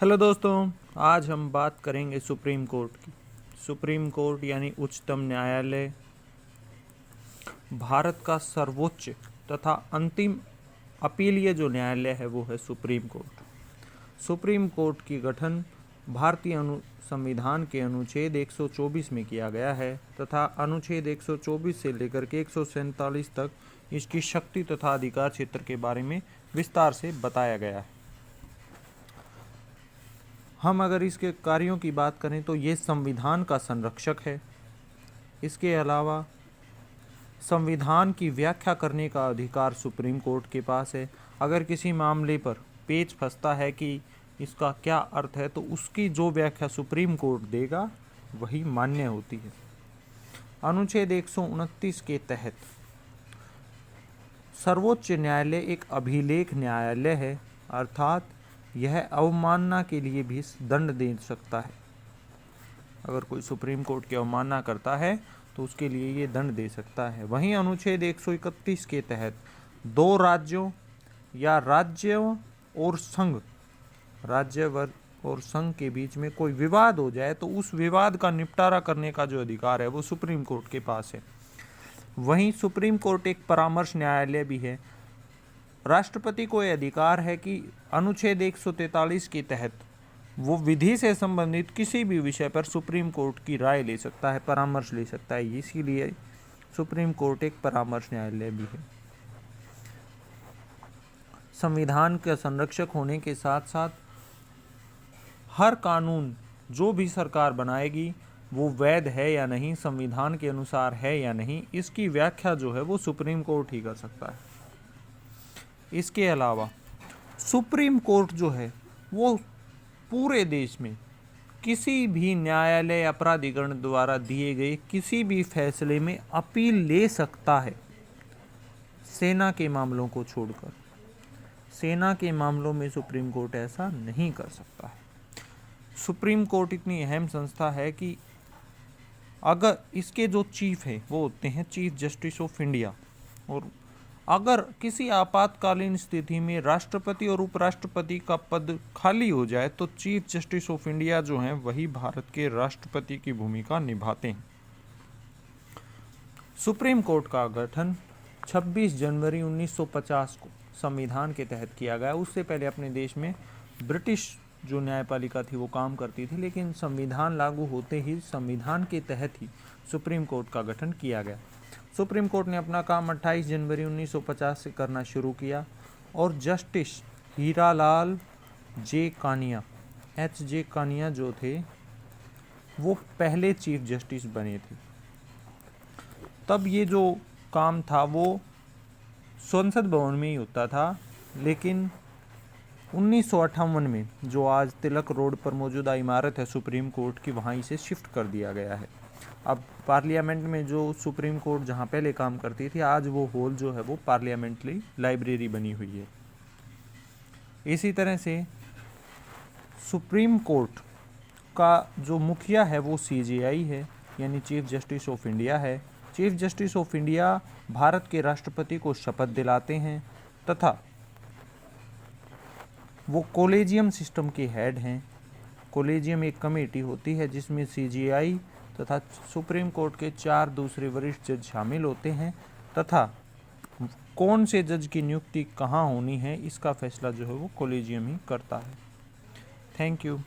Hello दोस्तों, आज हम बात करेंगे सुप्रीम कोर्ट की। सुप्रीम कोर्ट यानी उच्चतम न्यायालय भारत का सर्वोच्च तथा अंतिम अपीलीय जो न्यायालय है वो है सुप्रीम कोर्ट। सुप्रीम कोर्ट की गठन भारतीय संविधान के अनुच्छेद 124 में किया गया है तथा अनुच्छेद 124 से लेकर के 147 तक इसकी शक्ति तथा अधिकार क्षेत्र के बारे में विस्तार से बताया गया है। हम अगर इसके कार्यों की बात करें तो ये संविधान का संरक्षक है। इसके अलावा संविधान की व्याख्या करने का अधिकार सुप्रीम कोर्ट के पास है। अगर किसी मामले पर पेच फंसता है कि इसका क्या अर्थ है तो उसकी जो व्याख्या सुप्रीम कोर्ट देगा वही मान्य होती है। अनुच्छेद 129 के तहत सर्वोच्च न्यायालय एक अभिलेख न्यायालय है, अर्थात यह अवमानना के लिए भी दंड दे सकता है। अगर कोई सुप्रीम कोर्ट की अवमानना करता है तो उसके लिए ये दंड दे सकता है। वहीं अनुच्छेद 131 के तहत दो राज्यों या राज्य और संघ के बीच में कोई विवाद हो जाए तो उस विवाद का निपटारा करने का जो अधिकार है वो सुप्रीम कोर्ट के पास है। वहीं सुप्रीम कोर्ट एक परामर्श न्यायालय भी है। राष्ट्रपति को यह अधिकार है कि अनुच्छेद 143 के तहत वो विधि से संबंधित किसी भी विषय पर सुप्रीम कोर्ट की राय ले सकता है, परामर्श ले सकता है। इसीलिए सुप्रीम कोर्ट एक परामर्श न्यायालय भी है। संविधान का संरक्षक होने के साथ साथ हर कानून जो भी सरकार बनाएगी वो वैध है या नहीं, संविधान के अनुसार है या नहीं, इसकी व्याख्या जो है वो सुप्रीम कोर्ट ही कर सकता है। इसके अलावा सुप्रीम कोर्ट जो है वो पूरे देश में किसी भी न्यायालय या प्राधिकरण द्वारा दिए गए किसी भी फैसले में अपील ले सकता है, सेना के मामलों को छोड़कर। सेना के मामलों में सुप्रीम कोर्ट ऐसा नहीं कर सकता है। सुप्रीम कोर्ट इतनी अहम संस्था है कि अगर इसके जो चीफ हैं वो होते हैं चीफ जस्टिस ऑफ इंडिया, और अगर किसी आपातकालीन स्थिति में राष्ट्रपति और उपराष्ट्रपति का पद खाली हो जाए तो चीफ जस्टिस ऑफ इंडिया जो हैं वही भारत के राष्ट्रपति की भूमिका निभाते हैं। सुप्रीम कोर्ट का गठन 26 जनवरी 1950 को संविधान के तहत किया गया। उससे पहले अपने देश में ब्रिटिश जो न्यायपालिका थी वो काम करती थी, लेकिन संविधान लागू होते ही संविधान के तहत ही सुप्रीम कोर्ट का गठन किया गया। सुप्रीम कोर्ट ने अपना काम 28 जनवरी 1950 से करना शुरू किया और जस्टिस हीरालाल जे कानिया H.J. कानिया जो थे वो पहले चीफ जस्टिस बने थे। तब ये जो काम था वो संसद भवन में ही होता था, लेकिन 1958 में जो आज तिलक रोड पर मौजूदा इमारत है सुप्रीम कोर्ट की, वहाँ इसे शिफ्ट कर दिया गया है। अब पार्लियामेंट में जो सुप्रीम कोर्ट जहाँ पहले काम करती थी, आज वो हॉल जो है वो पार्लियामेंट्री लाइब्रेरी बनी हुई है। इसी तरह से सुप्रीम कोर्ट का जो मुखिया है वो CJI है, यानी चीफ जस्टिस ऑफ इंडिया है। Chief justice of India Bharat के राष्ट्रपति को शपथ दिलाते हैं तथा वो कोलेजियम सिस्टम के हेड हैं। कोलेजियम एक कमेटी होती है जिसमें CJI तथा सुप्रीम कोर्ट के 4 दूसरे वरिष्ठ जज शामिल होते हैं तथा कौन से जज की नियुक्ति कहाँ होनी है इसका फैसला जो है वो कोलेजियम ही करता है। Thank you.